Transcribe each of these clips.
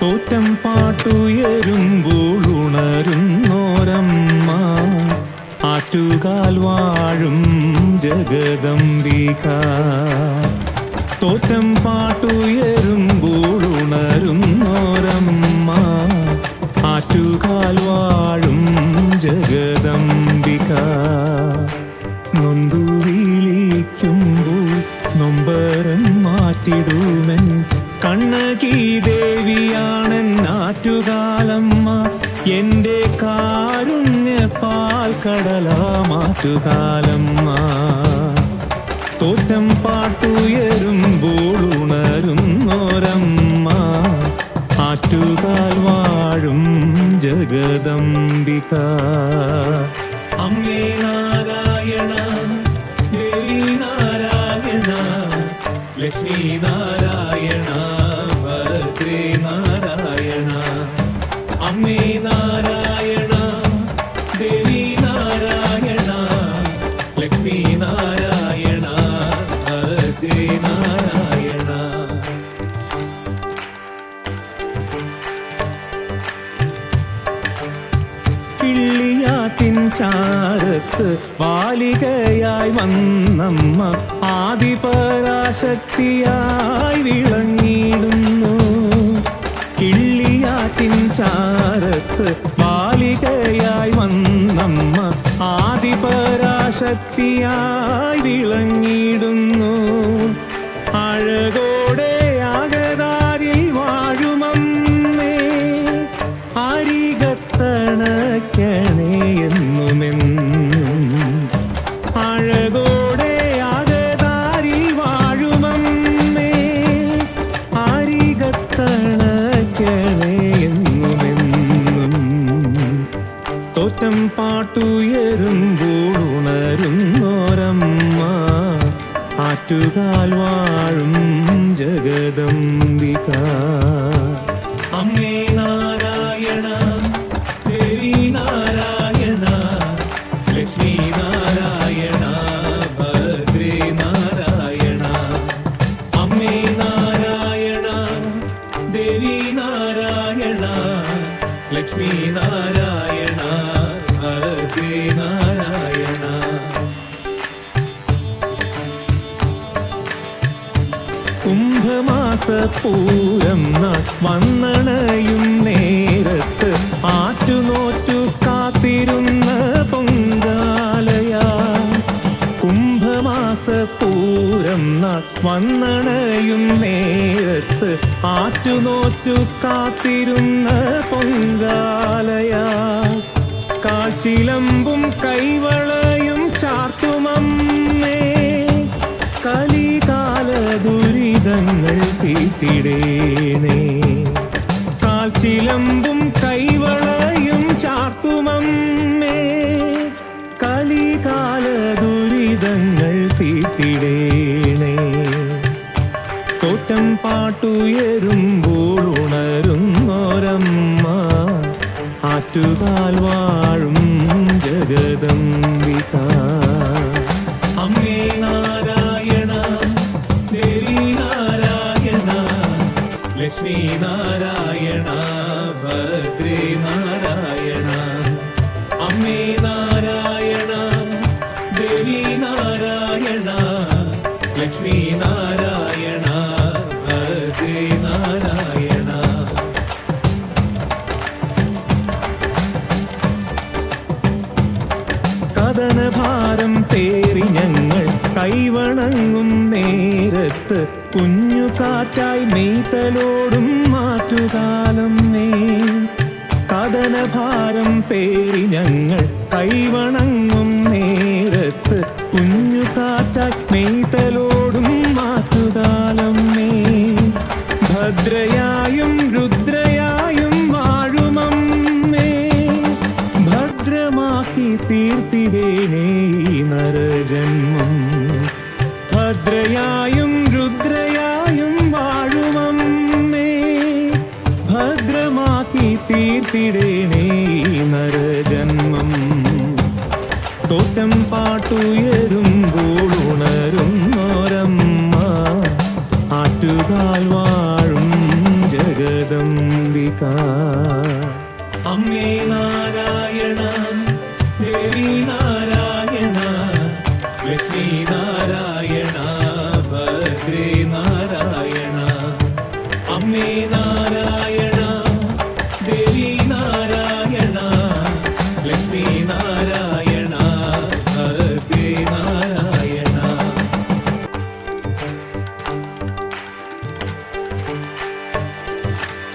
തോറ്റം പാട്ടുയരുമ്പോൾ ഉണരുന്നോരമ്മ ആറ്റുകാൽ വാഴും ജഗദംബിക. തോറ്റം പാട്ടുയരുമ്പോൾ ഉണരുന്നോരമ്മ ആറ്റുകാൽ വാഴും ജഗദംബിക. നൊന്തു വിളിക്കുമ്പോൾ നൊമ്പരം മാറ്റിടുമെൻ കണ്ണകി ദേവിയാണെൻ ആറ്റുകാലമ്മ. എൻ്റെ കാരുണ്യ പാൽക്കടലാമാറ്റുകാലമ്മ. തോറ്റം പാട്ടുയരുമ്പോൾ ഉണരുന്നോരമ്മ ആറ്റുകാൽ വാഴും ജഗദംബിക. അമ്മേ നാരായണ ദേവി നാരായണ ലക്ഷ്മി നാരായണ ഭദ്രേ നാരായണ. അമ്മേ നാരായണ ദേവി നാരായണ ലക്ഷ്മി നാരായണ ഭദ്രേ നാരായണ. കിള്ളിയാറ്റിൻ ചാരത്ത് ബാലികയായി വന്നമ്മ ആദിപരാശക്തിയായി വിളങ്ങിയിടുന്നു. കിള്ളിയാറ്റിൻ ചാരത്ത് ബാലികയായി വന്നമ്മ ആദിപരാശക്തിയായി വിളങ്ങിയിടുന്നു. അഴകോടെ ആകതാരിൽ വാഴുമമ്മേ അരികത്തണക്കണേ എന്നുമെന്നും. അഴകോടെ ആകതാരിൽ വാഴുമമ്മേ അരികത്തണക്കണേ എന്നുമെന്നും. തോറ്റം പാട്ടുയരുമ്പോൾ ഉണരുന്നോരമ്മ ആറ്റുകാൽ വാഴും ജഗദംബിക. അമ്മേ നാരായണ ദേവി നാരായണ ലക്ഷ്മി നാരായണ ഭദ്രേ നാരായണ. അമ്മേ നാരായണ ദേവി നാരായണ ലക്ഷ്മി നാരായണ ഭദ്രേ നാരായണ. കുംഭമാസപൂരം നാൾ വന്നണയും നേരത്ത് ആറ്റുനോറ്റു കാത്തിരുന്ന പൊങ്കാലയാ. കുംഭമാസപൂരം നാൾ വന്നണയും നേരത്ത് ആറ്റുനോറ്റു കാത്തിരുന്ന പൊങ്കാലയാ. കാച്ചിലമ്പും കൈവളയും ചാർത്തുമമ്മേ കലികാല ദുരിതങ്ങൾ തീർത്തിടേണേ. കാൽച്ചിലമ്പും കൈവളയും ചാർത്തുമമ്മേ കലികാല ദുരിതങ്ങൾ തീർത്തിടേണേ. തോറ്റം പാട്ടുയരുമ്പോൾ ഉണരുന്നോരമ്മ ആറ്റുകാൽ വാഴും ജഗദംബിക. അമ്മേ നാരായണ ദേവി നാരായണ ലക്ഷ്മി നാരായണ ഭദ്രേ നാരായണ. അമ്മേ നാരായണ ദേവി നാരായണ ലക്ഷ്മി നാരായണ ഭദ്രേ നാരായണ. കഥനഭാരം പേറി ഞങ്ങൾ കൈവണങ്ങും നേരത്ത് കുഞ്ഞു കാറ്റായി മെയ്തലോടും മാറ്റുകാലം നേ. കഥനഭാരം പേറി ഞങ്ങൾ കൈവണങ്ങും നേരത്ത് കുഞ്ഞു കാറ്റായി മെയ്തലോടും മാറ്റുകാലം നേ. ഭദ്രയായും രുദ്രയായും വാഴുമമ്മേ ഭദ്രമാക്കി തീർത്തിടേണേ ഈ നരജന്മം. ഭദ്രയായും രുദ്രയായും വാഴുമമ്മേ ഭദ്രമാക്കി തീർത്തിടേണേ ഈ നരജന്മം. തോറ്റം പാട്ടുയരുമ്പോൾ ഉണരുന്നോരമ്മ ആറ്റുകാൽ വാഴും ജഗദംബിക. ജഗദംബിക. അമ്മേ നാരായണ ദേവി നാരായണ ലക്ഷ്മി നാരായണ ഭദ്രേ നാരായണ. അമ്മേ നാരായണ ദേവി നാരായണ ലക്ഷ്മി നാരായണ ഭദ്രേ നാരായണ.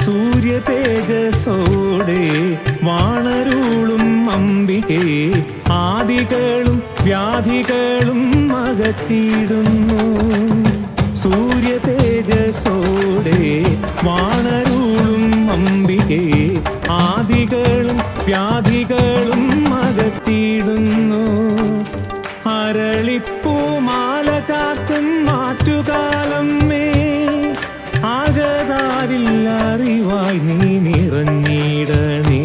സൂര്യ തേജസ്സോടെ വാണരുളും അംബികേ ആദികളും വ്യാധികളും അകറ്റിയിടുന്നു. സൂര്യ തേജസ്സോടെ വാണരുളും അംബികേ ആദികളും വ്യാധികളും അകറ്റിയിടുന്നു. അരളിപ്പൂമാല ചാർത്തും മാറ്റുകാലമ്മേ ആകതാരിൽ അറിവായി നീ നിറഞ്ഞിടണേ.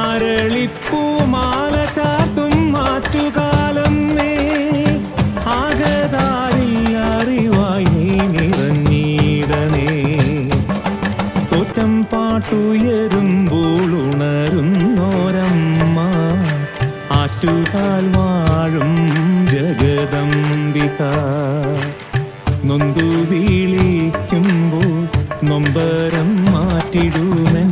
അരളിപ്പൂമാല ചാർത്തും മാറ്റുകാലമ്മേ ആകതാരിൽ അറിവായി നീ നിറഞ്ഞിടണേ. തോറ്റം പാട്ടുയരുമ്പോൾ ഉണരുന്നോരമ്മ ആറ്റുകാൽ വാഴും ജഗദംബിക. നൊന്തു വിളിക്കുമ്പോൾ നൊമ്പരം മാറ്റിടുമൻ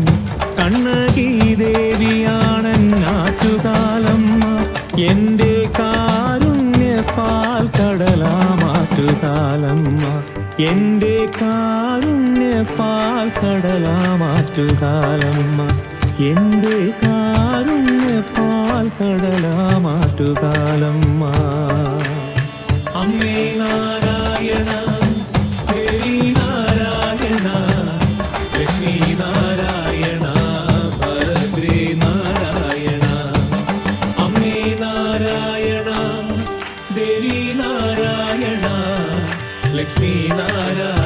കണ്ണകി ദേവിയാണൻ ആറ്റുകാലമ്മ. എൻ്റെ കാരുണ്യപാൽ കടലാമാറ്റുകാലമ്മ. എൻ്റെ കാരുണ്യപാൽ കടലാമാറ്റുകാലമ്മ. എൻ്റെ കാരുണ്യപാൽ കടലാമാറ്റുകാലമ്മ. അമ്മേ നാരായണ ദേവി നാരായണ ലക്ഷ്മി നാരായണ ഭദ്രേ നാരായണ. അമ്മേ നാരായണ ദേവി നാരായണ ലക്ഷ്മി നാരായണ